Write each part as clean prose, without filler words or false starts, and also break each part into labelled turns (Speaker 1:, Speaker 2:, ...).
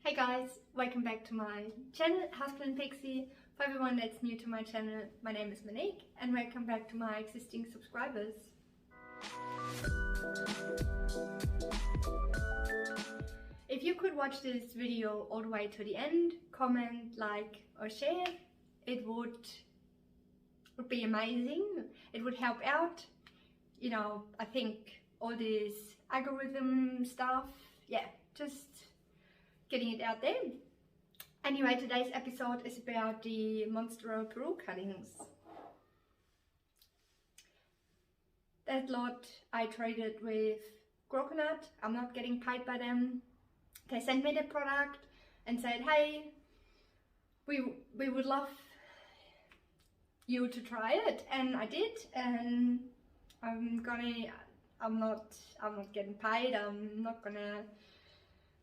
Speaker 1: Hey guys, welcome back to my channel, Houseplantpixie. For everyone that's new to my channel, my name is Monique and welcome back to my existing subscribers. If you could watch this video all the way to the end, comment, like or share, it would be amazing. It would help out. You know, I think all this algorithm stuff, yeah, just getting it out there. Anyway, today's episode is about the Monstera Peru cuttings. That lot I traded with Groconut. I'm not getting paid by them. They sent me the product and said, hey, we would love you to try it, and I did, and I'm not getting paid. I'm not gonna.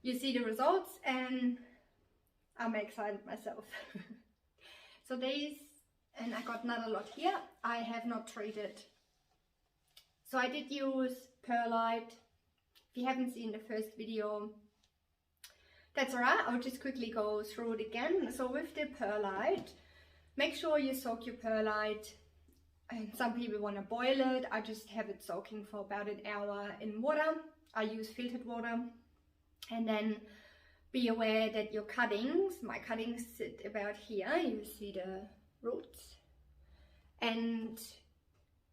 Speaker 1: You see the results and I'm excited myself. So these, and I got another lot here, I have not treated. So I did use Perlite. If you haven't seen the first video, that's alright, I'll just quickly go through it again. So with the Perlite, make sure you soak your Perlite. And some people want to boil it. I just have it soaking for about an hour in water. I use filtered water. And then be aware that your cuttings, my cuttings sit about here, you see the roots. And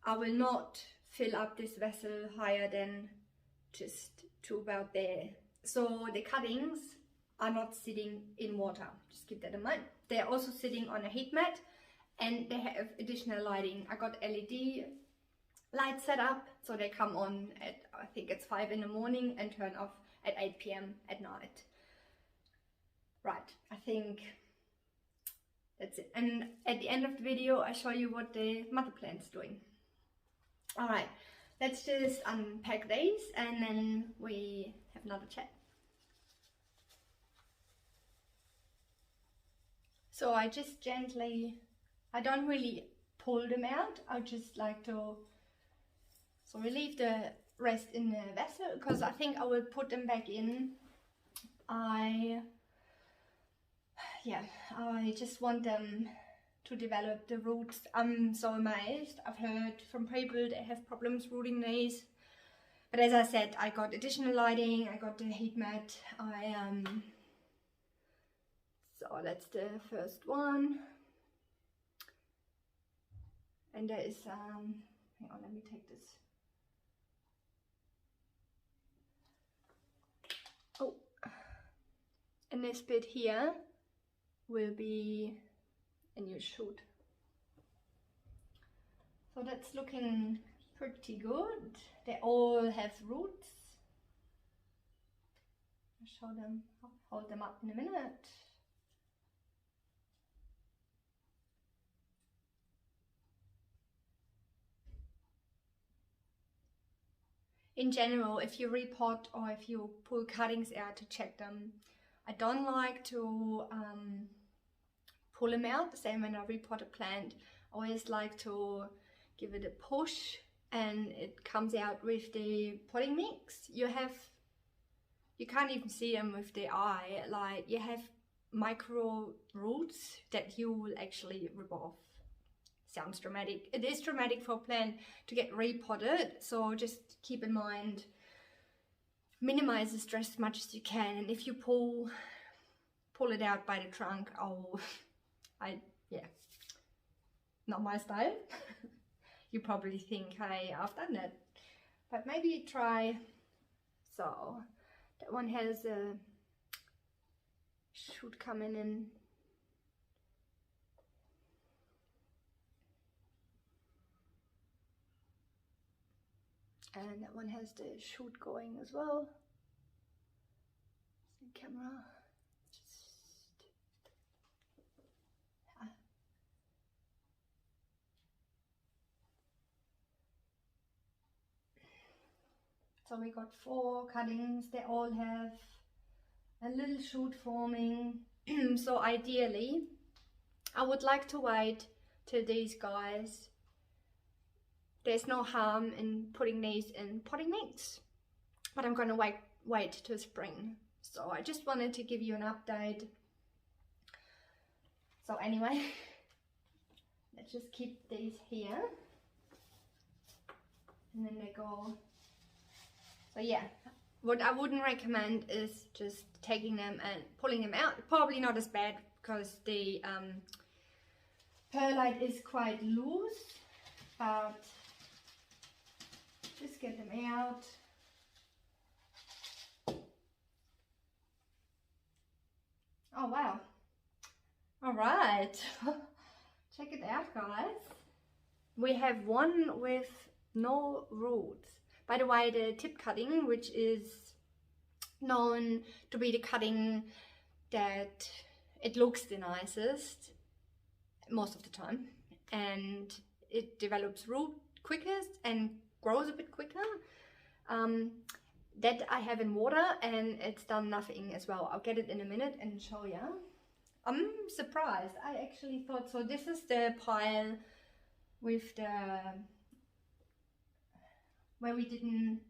Speaker 1: I will not fill up this vessel higher than just to about there. So the cuttings are not sitting in water, just keep that in mind. They're also sitting on a heat mat and they have additional lighting. I got LED lights set up, so they come on at, I think it's 5 in the morning and turn off at 8 p.m. at night. Right, I think that's it. And at the end of the video, I show you what the mother plant's doing. All right, let's just unpack these and then we have another chat. So I just gently, I don't really pull them out. I just like to, so we leave the rest in the vessel because I think I will put them back in. I just want them to develop the roots. I'm so amazed. I've heard from people that have problems rooting these, but as I said, I got additional lighting, I got the heat mat. So that's the first one, and there is hang on, let me take this. Oh, and this bit here will be a new shoot. So that's looking pretty good. They all have roots. I'll show them, I'll hold them up in a minute. In general, if you repot or if you pull cuttings out to check them, I don't like to pull them out. The same when I repot a plant, I always like to give it a push and it comes out with the potting mix. You can't even see them with the eye, like you have micro roots that you will actually rip off. Sounds dramatic. It is dramatic for a plant to get repotted, so just keep in mind, minimize the stress as much as you can, and if you pull it out by the trunk, yeah, not my style. You probably think, hey, I've done that, but maybe try. So that one has a shoot coming in. And that one has the shoot going as well. The camera. So we got 4 cuttings. They all have a little shoot forming. So ideally, I would like to wait till these guys. There's no harm in putting these in potting mix, but I'm going to wait till spring. So I just wanted to give you an update. So anyway, let's just keep these here. And then they go. So yeah, what I wouldn't recommend is just taking them and pulling them out. Probably not as bad because the perlite is quite loose, but just get them out. Oh wow. All right. Check it out, guys. We have one with no roots. By the way, the tip cutting, which is known to be the cutting that it looks the nicest most of the time, and it develops root quickest and grows a bit quicker. That I have in water, and it's done nothing as well. I'll get it in a minute and show you. I'm surprised. I actually thought so. This is the pile with the where we didn't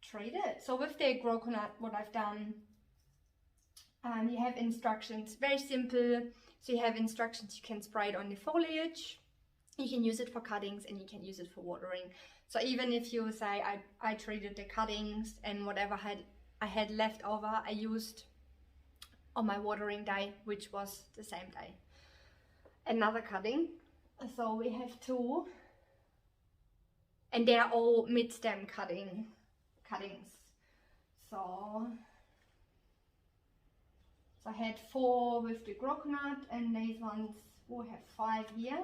Speaker 1: trade it. So with the Groconut, what I've done, you have instructions, very simple. So you have instructions, you can spray it on the foliage, you can use it for cuttings, and you can use it for watering. So even if you say I treated the cuttings and whatever I had left over, I used on my watering day, which was the same day, another cutting. So we have two, and they are all mid-stem cuttings. So I had 4 with the Groconut, and these ones will have 5 here.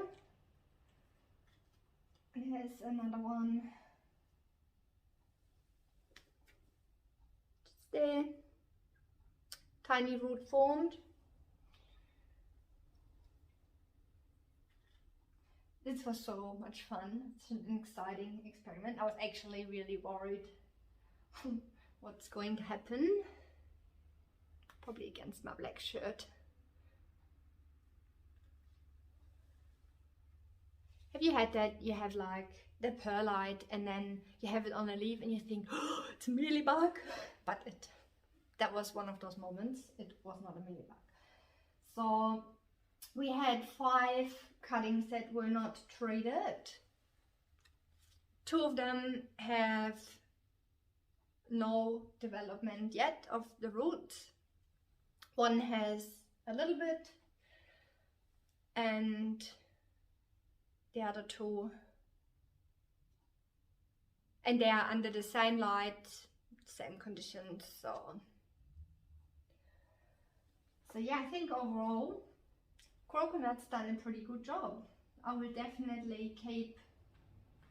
Speaker 1: Here's another one. Just there. Tiny root formed. This was so much fun. It's an exciting experiment. I was actually really worried what's going to happen. Probably against my black shirt. Have you had that? You have like the perlite and then you have it on a leaf and you think, oh, it's a mealybug. But that was one of those moments. It was not a mealybug. So we had 5 cuttings that were not treated. 2 of them have no development yet of the roots. One has a little bit, and the other 2, and they are under the same light, same conditions. So yeah, I think overall Groconut's done a pretty good job. I will definitely keep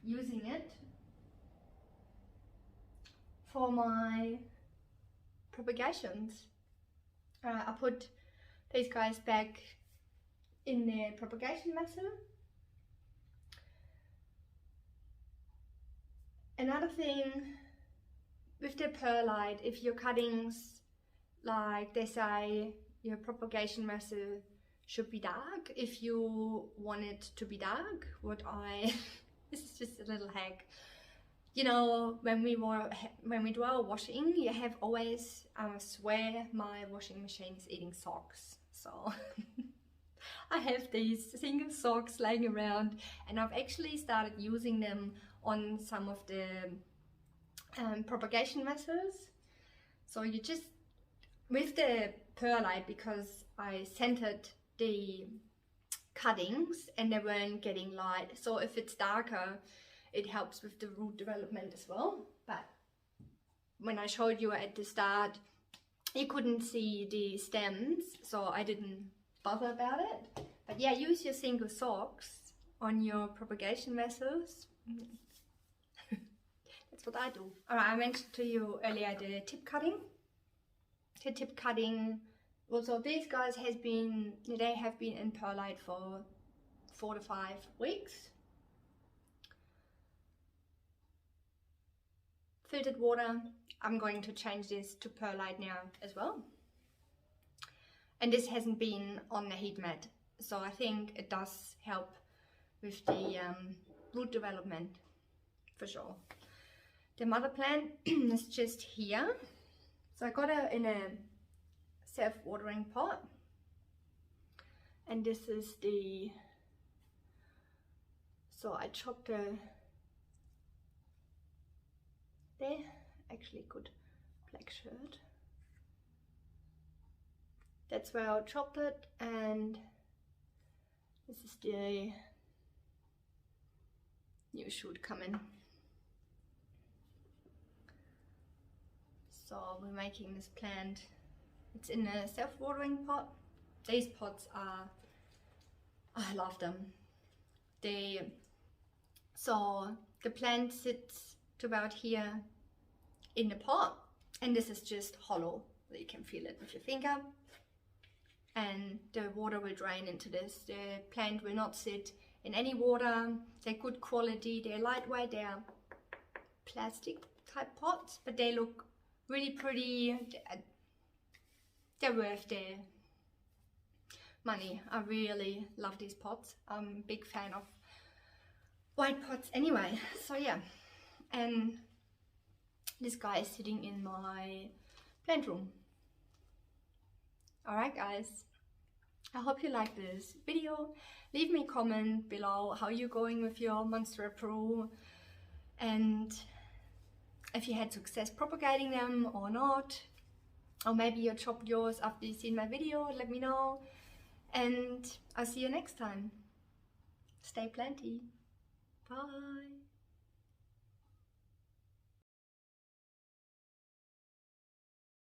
Speaker 1: using it for my propagations. I put these guys back in their propagation vessel. Another thing with the perlite, if your cuttings, like they say, your propagation vessel should be dark. If you want it to be dark, this is just a little hack. You know, when we do our washing, you have always, I swear my washing machine is eating socks. So I have these single socks laying around, and I've actually started using them on some of the propagation vessels. So you just, with the perlite, because I centered the cuttings and they weren't getting light, so if it's darker, it helps with the root development as well. But when I showed you at the start, you couldn't see the stems, so I didn't bother about it. But yeah, use your single socks on your propagation vessels. That's what I do. Alright, I mentioned to you earlier the tip cutting. The tip cutting, also these guys have been in perlite for 4 to 5 weeks. Filtered water. I'm going to change this to perlite now as well. And this hasn't been on the heat mat, so I think it does help with the root development for sure. The mother plant is just here. So I got her in a self-watering pot, and this is the, so I chopped there, actually good black shirt, that's where I chopped it, and this is the new shoot coming. So we're making this plant, it's in a self-watering pot. These pots are, I love them. So the plant sits to about here in the pot, and this is just hollow, you can feel it with your finger, and the water will drain into this. The plant will not sit in any water. They're good quality, they're lightweight, they're plastic type pots, but they look really pretty. They're worth their money. I really love these pots. I'm a big fan of white pots anyway. So yeah, and this guy is sitting in my plant room. Alright guys, I hope you like this video. Leave me a comment below how you're going with your Monstera Peru, and if you had success propagating them or not, or maybe you chopped yours after you've seen my video. Let me know, and I'll see you next time. Stay planty. Bye.